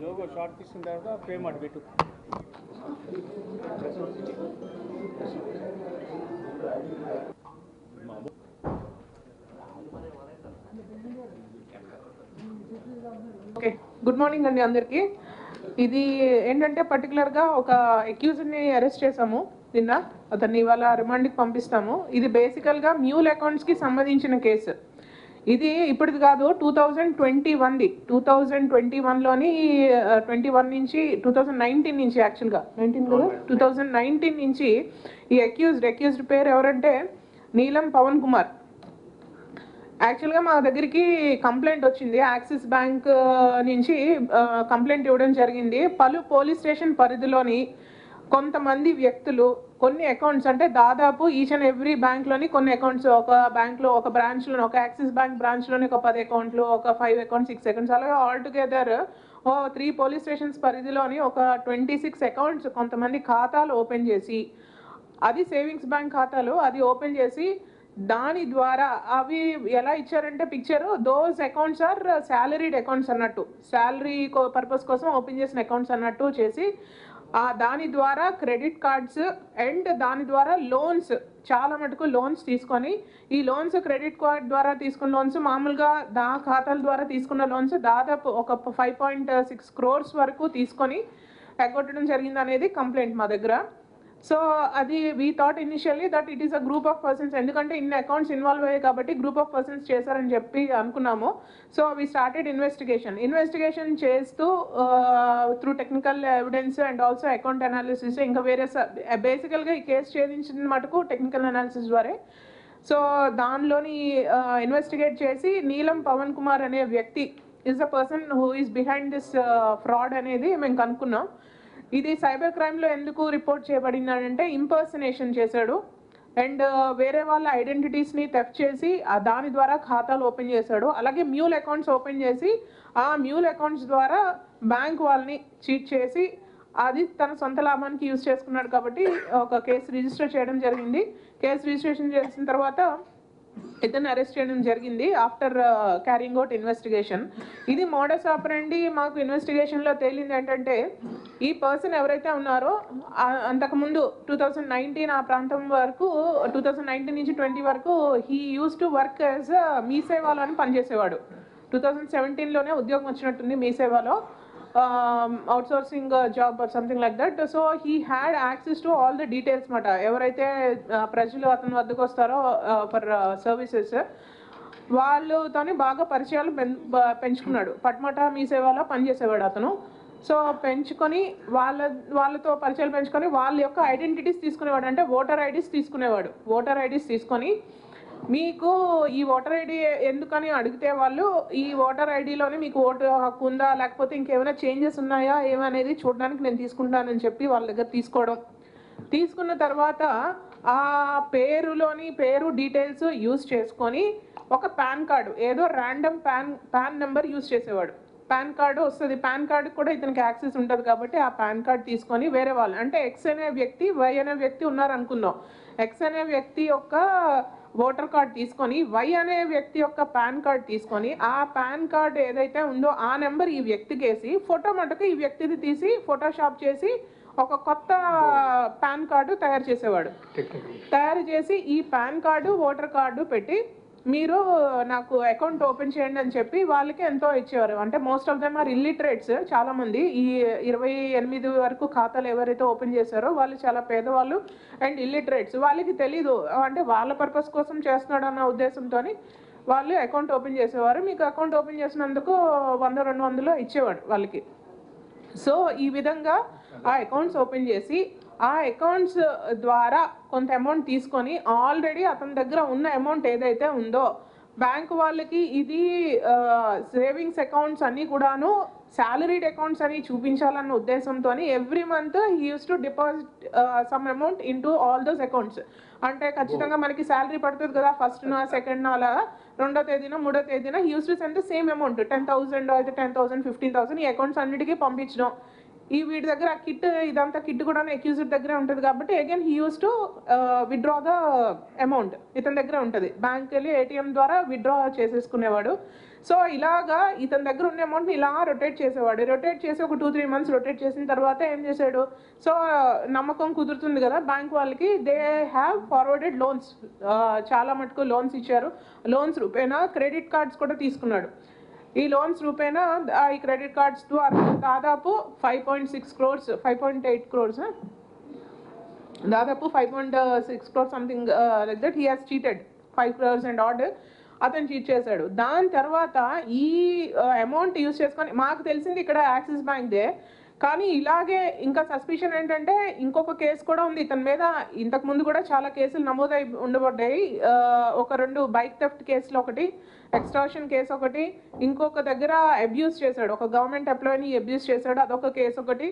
Logo short తీసిన తర్వాత frame అటు పెట్టు. ఓకే, గుడ్ మార్నింగ్ అండి అందరికీ. ఇది ఏంటంటే పర్టికులర్గా ఒక అక్యూజ్ని అరెస్ట్ చేసాము నిన్న. అతన్ని ఇవాళ రిమాండ్కి పంపిస్తాము. ఇది బేసికల్గా మ్యూల్ అకౌంట్స్కి సంబంధించిన కేసు. ఇది ఇప్పటిది కాదు, 2021ది. 2021లోని 21 నుంచి 2019 నుంచి యాక్చువల్గా 2019 నుంచి ఈ అక్యూజ్డ్ పేరు ఎవరంటే నీలం పవన్ కుమార్. యాక్చువల్గా మా దగ్గరికి కంప్లైంట్ వచ్చింది, యాక్సిస్ బ్యాంక్ నుంచి కంప్లైంట్ ఇవ్వడం జరిగింది. పలు పోలీస్ స్టేషన్ పరిధిలోని కొంతమంది వ్యక్తులు కొన్ని అకౌంట్స్, అంటే దాదాపు ఈచ్ అండ్ ఎవ్రీ బ్యాంక్లోని కొన్ని అకౌంట్స్, ఒక బ్యాంక్లో ఒక బ్రాంచ్లో, ఒక యాక్సిస్ బ్యాంక్ బ్రాంచ్లోని ఒక 10 అకౌంట్లు, ఒక 5 అకౌంట్స్, 6 అకౌంట్స్, అలాగే ఆల్ టుగెదర్ 3 పోలీస్ స్టేషన్స్ పరిధిలోని ఒక 26 అకౌంట్స్ కొంతమంది ఖాతాలు ఓపెన్ చేసి, అది సేవింగ్స్ బ్యాంక్ ఖాతాలు, అది ఓపెన్ చేసి దాని ద్వారా అవి ఎలా ఇచ్చారంటే picture, those accounts are salaried accounts అన్నట్టు, శాలరీ పర్పస్ కోసం ఓపెన్ చేసిన అకౌంట్స్ అన్నట్టు చేసి దాని ద్వారా క్రెడిట్ కార్డ్స్ అండ్ దాని ద్వారా లోన్స్, చాలా మటుకు లోన్స్ తీసుకొని, ఈ లోన్స్ క్రెడిట్ కార్డ్ ద్వారా తీసుకున్న లోన్స్, మామూలుగా ఖాతాల ద్వారా తీసుకున్న లోన్స్ దాదాపు ఒక 5.6 crores వరకు తీసుకొని ఎగ్గొట్టడం జరిగింది అనేది కంప్లైంట్ మా దగ్గర. సో అది we thought initially that it is a group of persons, ఎందుకంటే ఇన్ని అకౌంట్స్ ఇన్వాల్వ్ అయ్యాయి కాబట్టి గ్రూప్ ఆఫ్ పర్సన్స్ చేశారని చెప్పి అనుకున్నాము. సో వీ స్టార్టెడ్ ఇన్వెస్టిగేషన్ చేస్తూ through technical evidence and also account analysis, ఇంకా వేరే బేసికల్గా ఈ కేసు ఛేదించిన మటుకు టెక్నికల్ అనాలిసిస్ ద్వారా. సో దానిలోని ఇన్వెస్టిగేట్ చేసి నీలం పవన్ కుమార్ అనే వ్యక్తి is the person who is behind this fraud అనేది మేము కనుక్కున్నాం. ఇది సైబర్ క్రైమ్లో ఎందుకు రిపోర్ట్ చేయబడిందంటే ఇంపర్సనేషన్ చేశాడు అండ్ వేరే వాళ్ళ ఐడెంటిటీస్ని థెఫ్ట్ చేసి దాని ద్వారా ఖాతాలు ఓపెన్ చేశాడు. అలాగే మ్యూల్ అకౌంట్స్ ఓపెన్ చేసి ఆ మ్యూల్ అకౌంట్స్ ద్వారా బ్యాంక్ వాళ్ళని చీట్ చేసి అది తన సొంత లాభానికి యూజ్ చేసుకున్నాడు. కాబట్టి ఒక కేసు రిజిస్టర్ చేయడం జరిగింది. కేసు రిజిస్ట్రేషన్ చేసిన తర్వాత ఇతన్ని అరెస్ట్ చేయడం జరిగింది ఆఫ్టర్ క్యారింగ్ అవుట్ ఇన్వెస్టిగేషన్. ఇది మోడస్ ఆపరండి మాకు ఇన్వెస్టిగేషన్లో తేలింది ఏంటంటే, ఈ పర్సన్ ఎవరైతే ఉన్నారో అంతకుముందు 2019 ఆ ప్రాంతం వరకు, 2019 నుంచి 20 వరకు he used to work as మీ సేవాలో అని పనిచేసేవాడు. 2017లోనే ఉద్యోగం వచ్చినట్టుంది మీ సేవాలో, outsourcing job or something like that. So he had access to all the details మాట. ఎవరైతే ప్రజలు అతని వద్దకు వస్తారో ఫర్ సర్వీసెస్, వాళ్ళతోని బాగా పరిచయాలు పెంచుకున్నాడు. పట్మట మీ సేవలో పనిచేసేవాడు అతను. సో పెంచుకొని వాళ్ళతో పరిచయాలు పెంచుకొని వాళ్ళ యొక్క ఐడెంటిటీస్ తీసుకునేవాడు, అంటే ఓటర్ ఐడీస్ తీసుకునేవాడు. ఓటర్ ఐడీస్ తీసుకొని మీకు ఈ ఓటర్ ఐడి ఎందుకని అడిగితే వాళ్ళు ఈ ఓటర్ ఐడిలోనే మీకు ఓటు హక్కు ఉందా లేకపోతే ఇంకేమైనా చేంజెస్ ఉన్నాయా ఏమనేది చూడడానికి నేను తీసుకుంటానని చెప్పి వాళ్ళ దగ్గర తీసుకున్న తర్వాత ఆ పేరు డీటెయిల్స్ యూజ్ చేసుకొని ఒక పాన్ కార్డు, ఏదో ర్యాండమ్ పాన్ నెంబర్ యూజ్ చేసేవాడు. పాన్ కార్డు వస్తుంది, పాన్ కార్డు కూడా ఇతనికి యాక్సెస్ ఉంటుంది కాబట్టి ఆ పాన్ కార్డు తీసుకొని వేరే వాళ్ళు, అంటే ఎక్స్ అనే వ్యక్తి వై అనే వ్యక్తి ఉన్నారనుకుందాం, ఎక్స్ అనే వ్యక్తి యొక్క ఓటర్ కార్డ్ తీసుకొని వై అనే వ్యక్తి యొక్క పాన్ కార్డ్ తీసుకొని ఆ పాన్ కార్డ్ ఏదైతే ఉందో ఆ నెంబర్ ఈ వ్యక్తికి వేసి ఫోటో మటుకు ఈ వ్యక్తిది తీసి ఫోటోషాప్ చేసి ఒక కొత్త పాన్ కార్డు తయారు చేసి ఈ పాన్ కార్డు ఓటర్ కార్డు పెట్టి మీరు నాకు అకౌంట్ ఓపెన్ చేయండి అని చెప్పి వాళ్ళకి ఎంతో ఇచ్చేవారు. అంటే most of them are illiterates, చాలామంది ఈ 28 వరకు ఖాతాలు ఎవరైతే ఓపెన్ చేశారో వాళ్ళు చాలా పేదవాళ్ళు అండ్ ఇల్లిటరేట్స్. వాళ్ళకి తెలీదు, అంటే వాళ్ళ పర్పస్ కోసం చేస్తున్నాడు అన్న ఉద్దేశంతో వాళ్ళు అకౌంట్ ఓపెన్ చేసేవారు. మీకు అకౌంట్ ఓపెన్ చేసినందుకు 100-200 ఇచ్చేవాడు వాళ్ళకి. సో ఈ విధంగా ఆ అకౌంట్స్ ఓపెన్ చేసి ఆ అకౌంట్స్ ద్వారా కొంత అమౌంట్ తీసుకొని ఆల్రెడీ అతని దగ్గర ఉన్న అమౌంట్ ఏదైతే ఉందో బ్యాంక్ వాళ్ళకి ఇది సేవింగ్స్ అకౌంట్స్ అన్నీ కూడాను శాలరీడ్ అకౌంట్స్ అని చూపించాలన్న ఉద్దేశంతో every month he used to deposit some amount into all those accounts. అంటే ఖచ్చితంగా మనకి శాలరీ పడుతుంది కదా, ఫస్ట్న సెకండ్న అలా 2వ తేదీన 3వ తేదీన he used to send the same amount 10,000 అయితే 10,000 15,000 ఈ అకౌంట్స్ అన్నిటికీ పంపించడం. ఈ వీటి దగ్గర కిట్, ఇదంతా కిట్ కూడా అక్యూజ్డ్ దగ్గరే ఉంటుంది కాబట్టి again he used to withdraw the amount ఇతని దగ్గర ఉంటుంది. బ్యాంక్ వెళ్ళి ఏటీఎం ద్వారా విత్డ్రా చేసేసుకునేవాడు. సో ఇలాగా ఇతని దగ్గర ఉన్న అమౌంట్ని ఇలా రొటేట్ చేసేవాడు. రొటేట్ చేసి ఒక 2-3 months రొటేట్ చేసిన తర్వాత ఏం చేశాడు, సో నమ్మకం కుదురుతుంది కదా బ్యాంక్ వాళ్ళకి, దే హ్యావ్ ఫార్వర్డెడ్ లోన్స్, చాలా మటుకు లోన్స్ ఇచ్చారు. లోన్స్ రూపేనా క్రెడిట్ కార్డ్స్ కూడా తీసుకున్నాడు. ఈ లోన్స్ రూపేనా ఈ క్రెడిట్ కార్డ్స్ ద్వారా దాదాపు 5.6 crores 5.8 crores దాదాపు 5.6 crores something like that he has cheated 5 crores and odd అతను చీట్ చేశాడు. దాని తర్వాత ఈ అమౌంట్ యూజ్ చేసుకొని మాకు తెలిసింది ఇక్కడ యాక్సిస్ బ్యాంక్దే, కానీ ఇలాగే ఇంకా సస్పిషన్ ఏంటంటే ఇంకొక కేసు కూడా ఉంది ఇతని మీద. ఇంతకు ముందు కూడా చాలా కేసులు నమోదై ఉండబడ్డాయి. ఒక 2 బైక్ థెఫ్ట్ కేసులు, ఒకటి ఎక్స్టార్షన్ కేసు, ఒకటి ఇంకొక దగ్గర అబ్యూస్ చేశాడు, ఒక గవర్నమెంట్ ఎంప్లాయీని అబ్యూస్ చేశాడు, అదొక కేసు ఒకటి.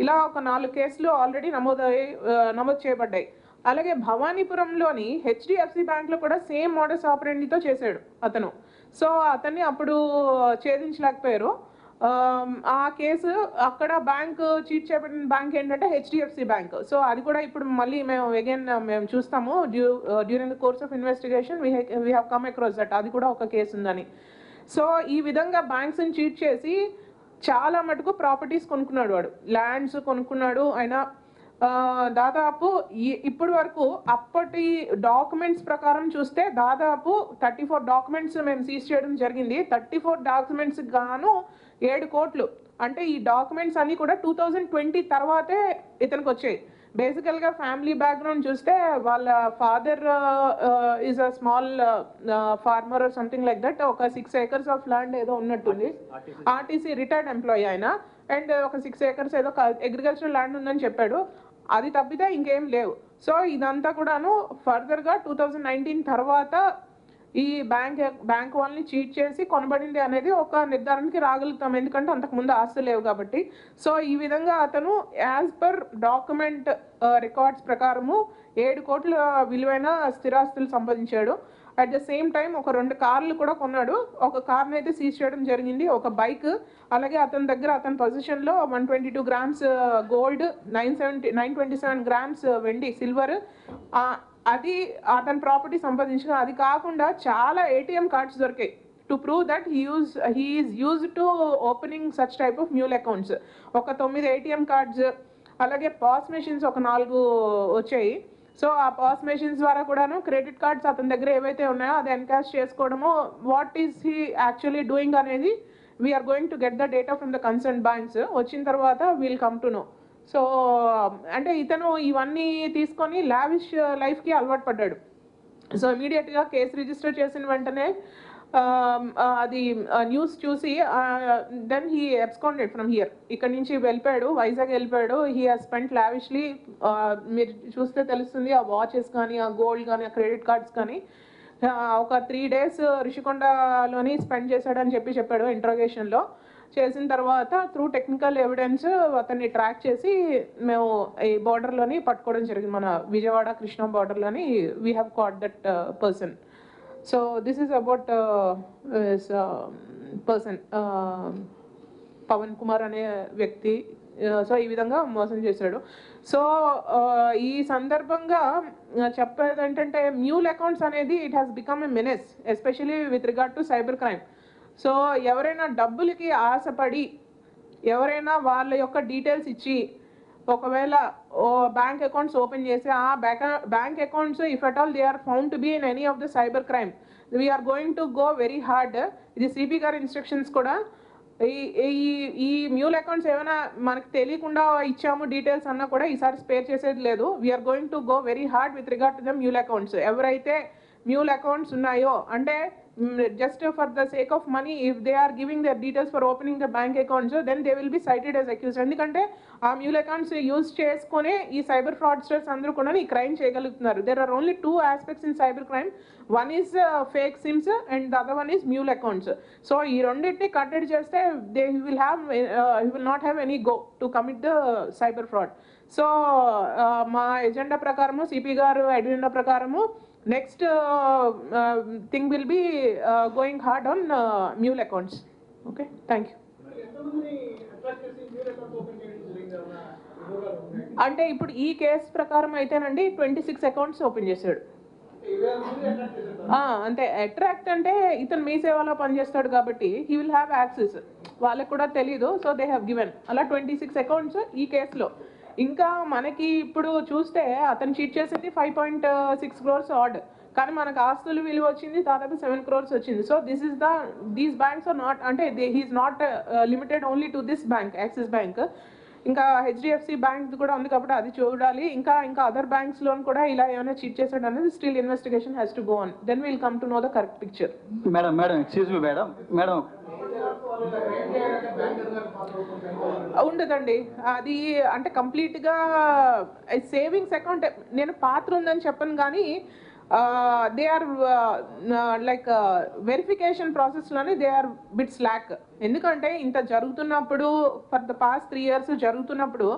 ఇలా ఒక 4 కేసులు ఆల్రెడీ నమోదు చేయబడ్డాయి. అలాగే భవానీపురంలోని హెచ్డిఎఫ్సి బ్యాంక్లో కూడా సేమ్ మోడస్ ఆపరెండితో చేశాడు అతను. సో అతన్ని అప్పుడు ఛేదించలేకపోయారు. ఆ కేసు అక్కడ బ్యాంక్ చీట్ చేయబడిన బ్యాంక్ ఏంటంటే హెచ్డిఎఫ్సి బ్యాంక్. సో అది కూడా ఇప్పుడు మళ్ళీ మేము చూస్తాము during the course of investigation we have come across that అది కూడా ఒక కేసు ఉందని. సో ఈ విధంగా బ్యాంక్స్ని చీట్ చేసి చాలా మటుకు ప్రాపర్టీస్ కొనుక్కున్నాడు వాడు, ల్యాండ్స్ కొనుక్కున్నాడు ఆయన. దాదాపు ఇప్పటి వరకు అప్పటి డాక్యుమెంట్స్ ప్రకారం చూస్తే దాదాపు 34 డాక్యుమెంట్స్ మేము సీజ్ చేయడం జరిగింది. 34 డాక్యుమెంట్స్ గాను 7 కోట్లు. అంటే ఈ డాక్యుమెంట్స్ అన్నీ కూడా 2020 తర్వాతే ఇతనికి వచ్చాయి. బేసికల్గా ఫ్యామిలీ బ్యాక్గ్రౌండ్ చూస్తే వాళ్ళ father is a small farmer or something like that. ఒక 6 acres ఆఫ్ ల్యాండ్ ఏదో ఉన్నట్టుంది, ఆర్టీసీ రిటైర్డ్ ఎంప్లాయీ ఆయన. అండ్ ఒక 6 acres ఏదో అగ్రికల్చరల్ ల్యాండ్ ఉందని చెప్పాడు. అది తప్పితే ఇంకేం లేవు. సో ఇదంతా కూడాను ఫర్దర్గా 2019 తర్వాత ఈ బ్యాంక్ వాళ్ళని చీట్ చేసి కొనబడింది అనేది ఒక నిర్ధారణకి రాగలుగుతాం, ఎందుకంటే అంతకుముందు ఆస్తులు లేవు కాబట్టి. సో ఈ విధంగా అతను యాజ్ పర్ డాక్యుమెంట్ రికార్డ్స్ ప్రకారము 7 కోట్ల విలువైన స్థిరాస్తులు సంపాదించాడు. అట్ ద సేమ్ టైం ఒక 2 కార్లు కూడా కొన్నాడు. ఒక కార్ని అయితే సీజ్ చేయడం జరిగింది, ఒక బైక్. అలాగే అతని దగ్గర అతని పొజిషన్లో 122 grams గోల్డ్, 927 grams వెండి, సిల్వర్, అది అతని ప్రాపర్టీ సంపాదించిన. అది కాకుండా చాలా ATM కార్డ్స్ దొరికాయి to prove that he is used to opening such type of mule accounts. ఒక 9 ATM కార్డ్స్, అలాగే పాస్ మెషిన్స్ ఒక 4 వచ్చాయి. సో ఆ పాస్ మెషిన్స్ ద్వారా కూడాను క్రెడిట్ కార్డ్స్ అతని దగ్గర ఏవైతే ఉన్నాయో అది ఎన్కాష్ చేసుకోవడము, what is he actually doing అనేది we're going to get the data from the concern banks. వచ్చిన తర్వాత we'll come to know. So అంటే ఇతను ఇవన్నీ తీసుకొని లావిష్ లైఫ్కి అలవాటు పడ్డాడు. సో ఇమీడియట్గా కేసు రిజిస్టర్ చేసిన వెంటనే అది న్యూస్ చూసి then he absconded from here. ఇక్కడ నుంచి వెళ్ళిపోయాడు, వైజాగ్ వెళ్ళిపోయాడు. He has spent lavishly. మీరు చూస్తే తెలుస్తుంది, ఆ వాచెస్ కానీ, ఆ గోల్డ్ కానీ, ఆ క్రెడిట్ కార్డ్స్ కానీ ఒక 3 days రిషికొండలోని స్పెండ్ చేశాడని చెప్పాడు ఇంట్రోగేషన్లో. చేసిన తర్వాత త్రూ టెక్నికల్ ఎవిడెన్స్ అతన్ని ట్రాక్ చేసి మేము ఈ బార్డర్లోని పట్టుకోవడం జరిగింది, మన విజయవాడ కృష్ణా బార్డర్లోని. We have caught that person. So this is about person Pavan Kumar అనే వ్యక్తి. సో ఈ విధంగా మోసం చేశాడు. సో ఈ సందర్భంగా చెప్పేది ఏంటంటే మ్యూల్ అకౌంట్స్ అనేది it has become a menace, especially with regard to cyber crime. So ఎవరైనా డబ్బులకి ఆశపడి ఎవరైనా వాళ్ళ యొక్క డీటెయిల్స్ ఇచ్చి ఒకవేళ బ్యాంక్ అకౌంట్స్ ఓపెన్ చేసి ఆ bank accounts if at all they are found to be in any of the cyber crime, we are going to go very hard. ఇది సిపి గారి ఇన్స్ట్రక్షన్స్ కూడా. ఈ మ్యూల్ అకౌంట్స్ ఏమైనా మనకు తెలియకుండా ఇచ్చాము డీటెయిల్స్ అన్నా కూడా ఈసారి స్పేర్ చేసేది లేదు. We are going to go very hard with regard to the mule accounts. ఎవరైతే మ్యూల్ అకౌంట్స్ ఉన్నాయో, అంటే just for the sake of money, if they are giving their details for opening the bank accounts, then they will be cited as accused. ఎందుకంటే ఆ mule accounts use చేసుకునే ఈ cyber fraudsters అందరూ కూడా ఈ crime చేయగలుగుతున్నారు. There are only 2 aspects in cyber crime. One is fake sims and the other one is mule accounts. So ఈ రెండింటిని కట్టడి చేస్తే they will not have any go to commit the cyber fraud. So మా agenda ప్రకారము, CP గారు agenda ప్రకారము next thing will be going hard on mule accounts. Okay, thank you. అంటే ఇప్పుడు ఈ కేసు ప్రకారం అయితేనండి 26 అకౌంట్స్ ఓపెన్ చేశాడు. అంటే అట్రాక్ట్ అంటే ఇతను మీ సేవలో పనిచేస్తాడు కాబట్టి హీ విల్ హ్యావ్ యాక్సెస్, వాళ్ళకి కూడా తెలీదు, సో దే హ్యావ్ గివెన్ అలా 26 అకౌంట్స్ ఈ కేసులో. ఇంకా మనకి ఇప్పుడు చూస్తే అతను చీట్ చేసింది 5.6 crores ఆర్డ్, కానీ మనకు ఆస్తులు విలువ వచ్చింది దాదాపు 7 crores వచ్చింది. So these banks are not, అంటే he's not limited only to this bank Axis bank, ఇంకా హెచ్డిఎఫ్సి బ్యాంక్ కూడా ఉంది కాబట్టి అది చూడాలి. ఇంకా అదర్ బ్యాంక్స్ లోన్ కూడా ఇలా ఏమైనా చీట్ చేశాడు అనేది still investigation has to go on, then will come to know the correct picture. Madam excuse me madam ఉండదండి అది, అంటే కంప్లీట్గా సేవింగ్స్ అకౌంట్ నేను పాత్ర ఉందని చెప్పను, కానీ దే ఆర్ లైక్ వెరిఫికేషన్ ప్రాసెస్లోనే దే ఆర్ బిట్ స్లాక్. ఎందుకంటే ఇంత జరుగుతున్నప్పుడు ఫర్ ద పాస్ట్ 3 years జరుగుతున్నప్పుడు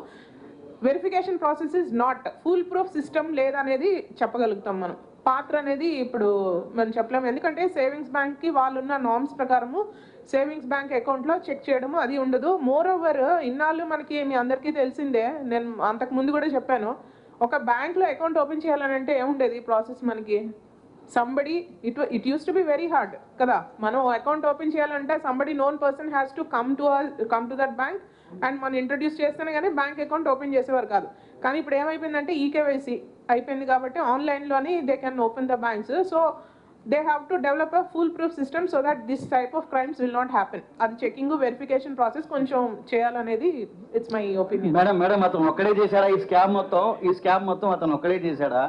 verification process is not fool proof system లేదనేది చెప్పగలుగుతాం మనం. పాత్ర అనేది ఇప్పుడు మనం చెప్పలేము, ఎందుకంటే సేవింగ్స్ బ్యాంక్కి వాళ్ళున్న నార్మ్స్ ప్రకారము సేవింగ్స్ బ్యాంక్ అకౌంట్లో చెక్ చేయడము అది ఉండదు. మోర్ ఓవర్ ఇన్నాళ్ళు మనకి మీ అందరికీ తెలిసిందే, నేను అంతకు ముందు కూడా చెప్పాను, ఒక బ్యాంక్లో అకౌంట్ ఓపెన్ చేయాలని అంటే ఏముండేది ప్రాసెస్ మనకి, somebody it use to be very hard కదా. మనం అకౌంట్ ఓపెన్ చేయాలంటే somebody known person has to come to that bank and మనం ఇంట్రడ్యూస్ చేస్తేనే కానీ బ్యాంక్ అకౌంట్ ఓపెన్ చేసేవారు కాదు. కానీ ఇప్పుడు ఏమైపోయిందంటే ఈకేవైసీ అయిపోయింది కాబట్టి ఆన్లైన్లోని they can open the banks. So they have to develop a fool proof system so that this type of crimes will not happen. అది చెకింగ్ వెరిఫికేషన్ ప్రాసెస్ కొంచెం చేయాలనేది ఇట్స్ మై ఒపీనియన్. మేడం అతను ఒక్కడే చేశాడా ఈ స్కామ్ మొత్తం అతను ఒక్కడే చేశాడా,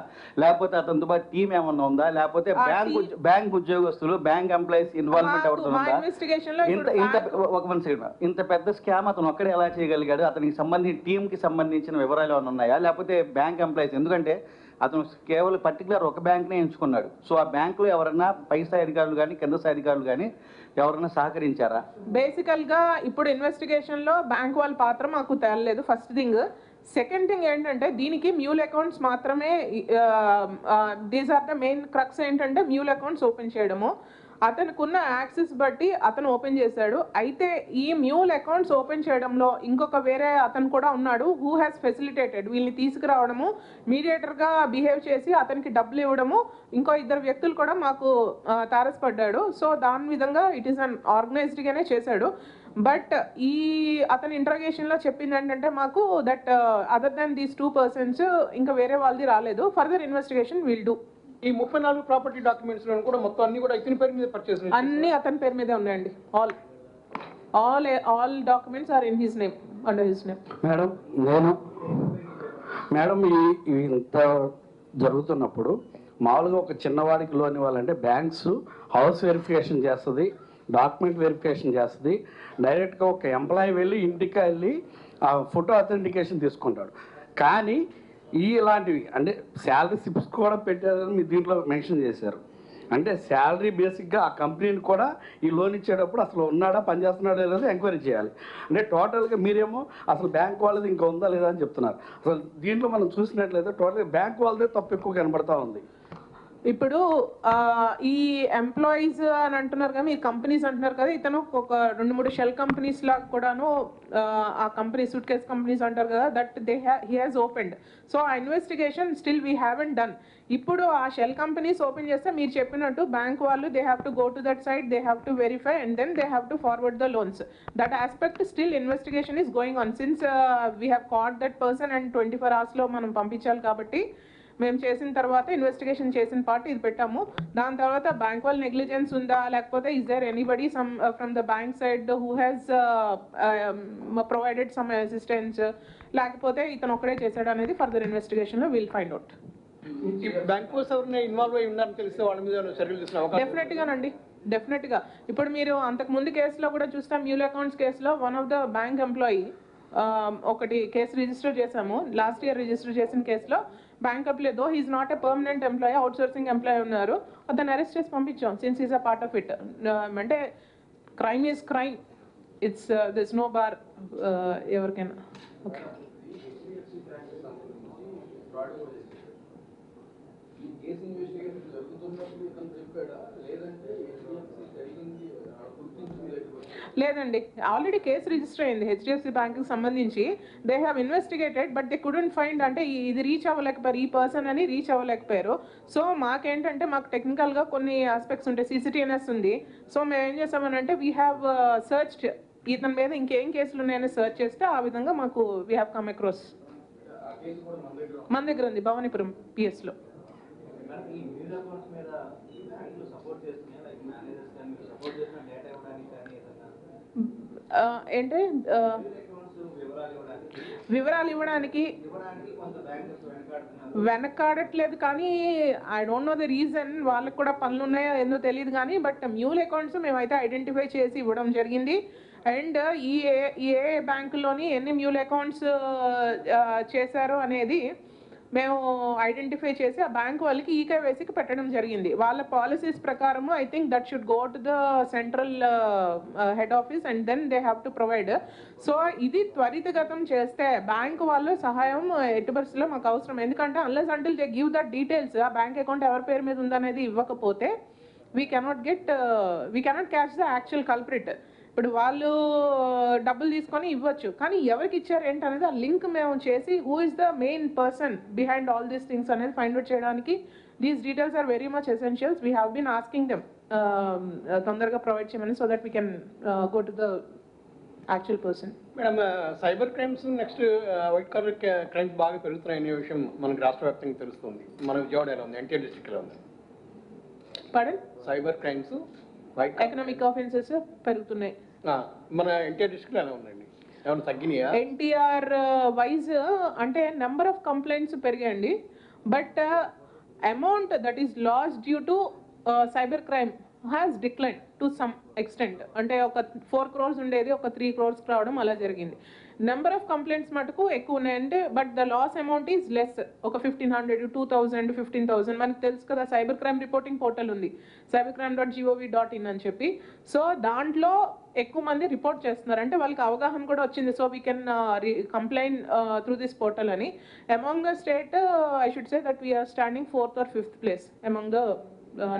లేకపోతే అతనితో పాటు టీం ఏమన్నా ఉందా, లేకపోతే బ్యాంక్ ఉద్యోగస్తులు బ్యాంక్ ఎంప్లాయీస్ ఇన్వాల్వ్మెంట్ అవుతుందా? ఇంత పెద్ద స్కామ్ అతను ఒక్కడే ఎలా చేయగలిగాడు? అతనికి సంబంధించిన టీంకి సంబంధించిన వివరాలు ఏమైనా ఉన్నాయా, లేకపోతే బ్యాంక్ ఎంప్లాయీస్? ఎందుకంటే అతను కేవలం పర్టికులర్ ఒక బ్యాంక్నే ఎంచుకున్నాడు. సో ఆ బ్యాంకులో ఎవరైనా పై స్థాయి అధికారులు కానీ కింద స్థాయి అధికారులు కానీ ఎవరైనా సహకరించారా? బేసికల్గా ఇప్పుడు ఇన్వెస్టిగేషన్లో బ్యాంక్ వాళ్ళ పాత్ర మాకు తేలలేదు, ఫస్ట్ థింగ్. సెకండ్ థింగ్ ఏంటంటే దీనికి మ్యూల్ అకౌంట్స్ మాత్రమే, these are the main crux ఏంటంటే మ్యూల్ అకౌంట్స్ ఓపెన్ చేయడము. అతనుకున్న యాక్సెస్ బట్టి అతను ఓపెన్ చేశాడు. అయితే ఈ మ్యూల్ అకౌంట్స్ ఓపెన్ చేయడంలో ఇంకొక వేరే అతను కూడా ఉన్నాడు, హూ హ్యాస్ ఫెసిలిటేటెడ్ వీళ్ళని తీసుకురావడము, మీడియేటర్గా బిహేవ్ చేసి అతనికి డబ్బులు ఇవ్వడము. ఇంకో 2 వ్యక్తులు కూడా మాకు తారసపడ్డాడు. సో దాని విధంగా ఇట్ ఈస్ అన్ ఆర్గనైజ్డ్గానే చేశాడు. బట్ ఈ అతని ఇంట్రాగేషన్లో చెప్పింది ఏంటంటే మాకు that other than these 2 persons ఇంకా వేరే వాళ్ళది రాలేదు. Further investigation will do. ఈ 34 ప్రాపర్టీ డాక్యుమెంట్స్ కూడా మొత్తం అన్ని కూడా ఇతని పేరు మీద పర్చేస్, అన్ని అతని పేరు మీదే ఉన్నాయండి. All documents are in his name, under his name. Madam ఇంత జరుగుతున్నప్పుడు మామూలుగా ఒక చిన్నవాడికి లోన్ ఇవ్వాలంటే బ్యాంక్స్ హౌస్ వెరిఫికేషన్ చేస్తుంది, డాక్యుమెంట్ వెరిఫికేషన్ చేస్తుంది, డైరెక్ట్గా ఒక ఎంప్లాయీ వెళ్ళి ఇంటికి వెళ్ళి ఆ ఫోటో అథెంటికేషన్ తీసుకుంటాడు. కానీ ఇలాంటివి అంటే శాలరీ స్లిప్స్ కూడా పెట్టారని మీరు దీంట్లో మెన్షన్ చేశారు. అంటే శాలరీ బేసిక్గా ఆ కంపెనీని కూడా ఈ లోన్ ఇచ్చేటప్పుడు అసలు ఉన్నాడా పనిచేస్తున్నాడా లేదా ఎంక్వైరీ చేయాలి. అంటే టోటల్గా మీరేమో అసలు బ్యాంక్ వాళ్ళది ఇంకా ఉందా లేదా అని చెప్తున్నారు. అసలు దీంట్లో మనం చూసినట్లయితే టోటల్గా బ్యాంక్ వాళ్ళదే తప్పు ఎక్కువ కనబడతా ఉంది. ఇప్పుడు ఈ ఎంప్లాయీస్ అని అంటున్నారు కదా, మీరు కంపెనీస్ అంటున్నారు కదా, ఇతను ఒక 2-3 షెల్ కంపెనీస్ లాగా కూడాను ఆ కంపెనీ సూట్ కేస్ కంపెనీస్ అంటారు కదా, that he has opened. So ఆ investigation still we haven't done. ఇప్పుడు ఆ షెల్ కంపెనీస్ ఓపెన్ చేస్తే మీరు చెప్పినట్టు బ్యాంక్ వాళ్ళు they have to go to that site, they have to verify and then they have to forward the loans. That aspect still investigation is going on since we have caught that person and 24 hours మనం పంపించాలి. కాబట్టి మేము చేసిన తర్వాత investigation చేసిన part ఇది పెట్టాము. దాని తర్వాత బ్యాంక్ వాళ్ళ నెగ్లిజెన్స్ ఉందా, లేకపోతే is there anybody some from the bank side who has provided some assistance, లేకపోతే ఇతను ఒక్కడే చేశాడు అనేది ఫర్దర్ ఇన్వెస్టిగేషన్లో విల్ ఫైండ్ అవుట్. బ్యాంక్ ఎవరైనా ఇన్వాల్వ్ అయి ఉన్నారని తెలిస్తే వాళ్ళ మీద చర్యలు తీసుకునే డెఫినెట్గానండి, డెఫినెట్గా. ఇప్పుడు మీరు అంతకు ముందు కేసులో కూడా చూస్తాం, మ్యూల్ అకౌంట్స్ కేసులో one of the bank employee ఒకటి కేసు రిజిస్టర్ చేశాము. లాస్ట్ ఇయర్ రిజిస్టర్ చేసిన కేసులో bank employee though he's not a permanent employee, outsourcing employee ఉన్నారు, అతను అరెస్ట్ చేసి పంపించాం since is a part of it. అంటే crime is crime, it's this no bar ఎవరికైనా. ఓకే, లేదండి, ఆల్రెడీ కేసు రిజిస్టర్ అయింది హెచ్డిఎఫ్సి బ్యాంక్కి సంబంధించి. They have investigated but they couldn't find, అంటే ఇది రీచ్ అవ్వలేకపోయారు, ఈ పర్సన్ అని రీచ్ అవ్వలేకపోయారు. సో మాకేంటంటే మాకు టెక్నికల్గా కొన్ని ఆస్పెక్ట్స్ ఉంటాయి, CCTNS ఉంది. సో మేము ఏం చేసామనంటే వీ హ్యావ్ సర్చ్డ్ ఇతని మీద ఇంకేం కేసులు ఉన్నాయని సర్చ్ చేస్తే ఆ విధంగా మాకు వీ హ్యావ్ కమ్ అక్రాస్. మన దగ్గర ఉంది భవానీపురం పిఎస్లో. ఏంటి వివరాలు ఇవ్వడానికి వెనకాడట్లేదు, కానీ I don't know the reason. వాళ్ళకి కూడా పనులు ఉన్నాయో ఎందుకు తెలియదు కానీ, బట్ మ్యూల్ అకౌంట్స్ మేమైతే ఐడెంటిఫై చేసి ఇవ్వడం జరిగింది. అండ్ ఏ బ్యాంకులోని ఎన్ని మ్యూల్ అకౌంట్స్ చేశారు అనేది మేము ఐడెంటిఫై చేసి ఆ బ్యాంక్ వాళ్ళకి ఈకేవైసీకి పెట్టడం జరిగింది. వాళ్ళ పాలసీస్ ప్రకారము I think that should go to the central head office and then they have to provide. So ఇది త్వరితగతం చేస్తే బ్యాంక్ వాళ్ళు సహాయం ఎట్టి పరిస్థితుల్లో మాకు అవసరం. ఎందుకంటే unless until they give that details, ఆ బ్యాంక్ అకౌంట్ ఎవరి పేరు మీద ఉందనేది ఇవ్వకపోతే we cannot catch the actual culprit. ఇప్పుడు వాళ్ళు డబ్బులు తీసుకొని ఇవ్వచ్చు, కానీ ఎవరికి ఇచ్చారు ఏంటనేది ఆ లింక్ మేము చేసి who is the main person behind all these things అనేది ఫైండ్ అవుట్ చేయడానికి these details are very much essentials. We have been asking them తొందరగా ప్రొవైడ్ చేయమని, so that we can go to the actual person. Madam, cyber crimes next white collar crimes బాగా పెరుగుతున్నాయి అనే విషయం మనకు రాష్ట్ర వ్యాప్తంగా తెలుస్తుంది. మన విజయవాడ ఎలా ఉంది, ఎన్టీఆర్ డిస్ట్రిక్ట్లో ఉంది? పడన్ cyber crimes white economic offences పెరుగుతున్నాయి. మన ఎన్టీఆర్ డిస్ట్రిక్ట్లో ఎలా ఉందండి? ఏమైనా తగ్గినాయా? ఎన్టీఆర్ వైజ్ అంటే నెంబర్ ఆఫ్ కంప్లైంట్స్ పెరిగాయండి, but amount that is loss due to cyber crime has decline to some extent. అంటే ఒక 4 crores ఉండేది ఒక 3 crores రావడం అలా జరిగింది. నెంబర్ ఆఫ్ కంప్లైంట్స్ మటుకు ఎక్కువ ఉన్నాయంటే, but the loss amount is less. ఒక 1500, 2000, 15,000. మనకు తెలుసు కదా సైబర్ క్రైమ్ రిపోర్టింగ్ పోర్టల్ ఉంది, cybercrime.gov.in అని చెప్పి. సో దాంట్లో ఎక్కువ మంది రిపోర్ట్ చేస్తున్నారు, అంటే వాళ్ళకి అవగాహన కూడా వచ్చింది. So we can complain through this portal అని. Among the state I should say that we're standing 4th or 5th place among the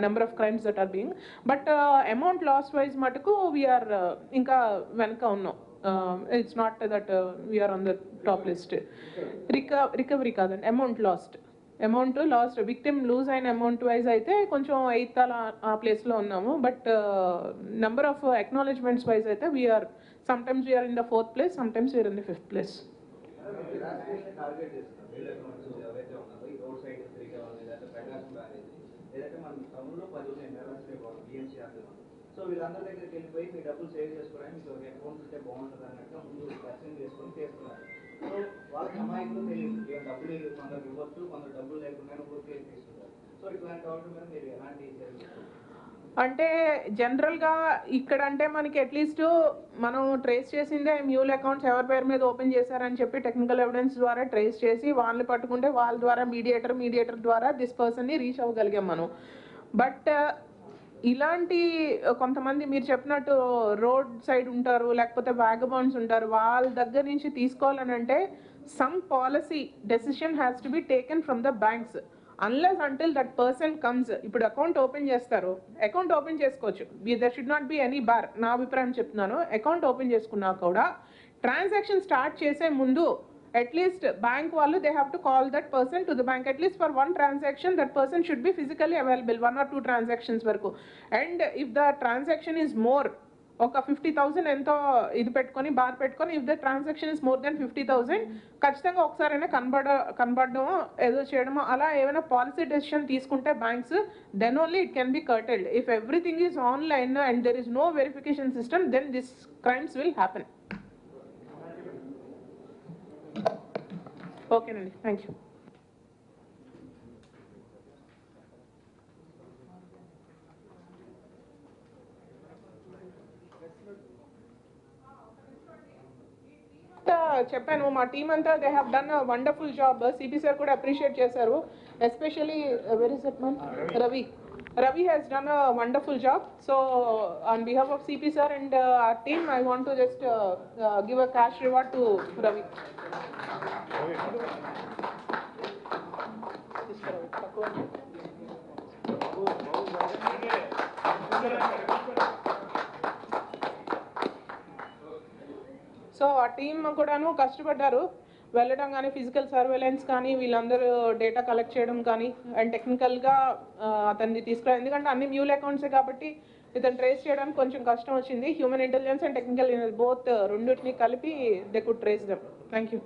number of crimes that are being, but amount loss wise matuku we are inka venka unnam. It's not that we are on the top list. Recovery kadan, amount lost victim lose అయిన amount wise అయితే కొంచెం 8th ఆ place లో ఉన్నాము, but number of acknowledgements wise అయితే we are sometimes we are in the 4th place, sometimes we are in the 5th place. ఏదైతే మన టౌన్లో 10 ఉన్నాయి BMC ఆఫీస్. సో వీళ్ళందరి దగ్గరికి వెళ్ళిపోయి మీ డబ్బులు సేవ్ చేసుకోవడానికి మీకు ఒక అకౌంట్ ఉంటే బాగుంటుంది అన్నట్టు ముందు దర్శనం చేసుకొని చేస్తున్నారు. సో వాళ్ళకి అమాయకులు తెలియదు, డబ్బులు కొందరు ఇవ్వచ్చు, కొందరు డబ్బులు లేకుండా ఊరికే తీసుకుంటారు. సో ఇట్లాంటి వాటి మీద మీరు ఎలాంటి అంటే జనరల్గా ఇక్కడ అంటే మనకి అట్లీస్ట్ మనం ట్రేస్ చేసిందే మ్యూల్ అకౌంట్స్ ఎవరి పేరు మీద ఓపెన్ చేశారని చెప్పి టెక్నికల్ ఎవిడెన్స్ ద్వారా ట్రేస్ చేసి వాళ్ళని పట్టుకుంటే వాళ్ళ ద్వారా మీడియేటర్ ద్వారా దిస్ పర్సన్ని రీచ్ అవ్వగలిగాం మనం. బట్ ఇలాంటి కొంతమంది మీరు చెప్పినట్టు రోడ్ సైడ్ ఉంటారు, లేకపోతే వ్యాగబౌండ్స్ ఉంటారు, వాళ్ళ దగ్గర నుంచి తీసుకోవాలని అంటే some policy decision has to be taken from the banks. Unless until that person comes, ఇప్పుడు అకౌంట్ ఓపెన్ చేస్తారు, అకౌంట్ ఓపెన్ చేసుకోవచ్చు, there should not be any bar. నా అభిప్రాయం చెప్తున్నాను, అకౌంట్ ఓపెన్ చేసుకున్నా కూడా ట్రాన్సాక్షన్ స్టార్ట్ చేసే ముందు అట్లీస్ట్ బ్యాంక్ వాళ్ళు they have to call that person to the bank. At least for 1 transaction that person should be physically available, 1 or 2 transactions వరకు. And if the transaction is more, ఒక 50,000 ఎంతో ఇది పెట్టుకొని బార్ పెట్టుకొని, if the transaction is more than 50,000 ఖచ్చితంగా ఒకసారైనా కనబడమో ఏదో చేయడమో అలా ఏమైనా పాలసీ డెసిషన్ తీసుకుంటే banks, then only it can be curtailed. If everything is online and there is no verification system, then this crimes will happen. ఓకేనండి, థ్యాంక్ యూ. చెప్పాను మా టీమ్ అంతా they have done a wonderful job. CP sir కూడా appreciate చేశారు, especially where is that man Ravi has done a wonderful job. So on behalf of CP sir and our team, I want to just give a cash reward to Ravi. So ఆ team కూడాను కష్టపడ్డారు, వెళ్ళడం కానీ physical surveillance కానీ వీళ్ళందరూ data collect చేయడం కానీ and టెక్నికల్గా అతన్ని తీసుకురా, ఎందుకంటే అన్ని మ్యూల్ అకౌంట్సే కాబట్టి ఇతను ట్రేస్ చేయడానికి కొంచెం కష్టం వచ్చింది. Human intelligence and technical both రెండింటిని కలిపి they could trace them. Thank you.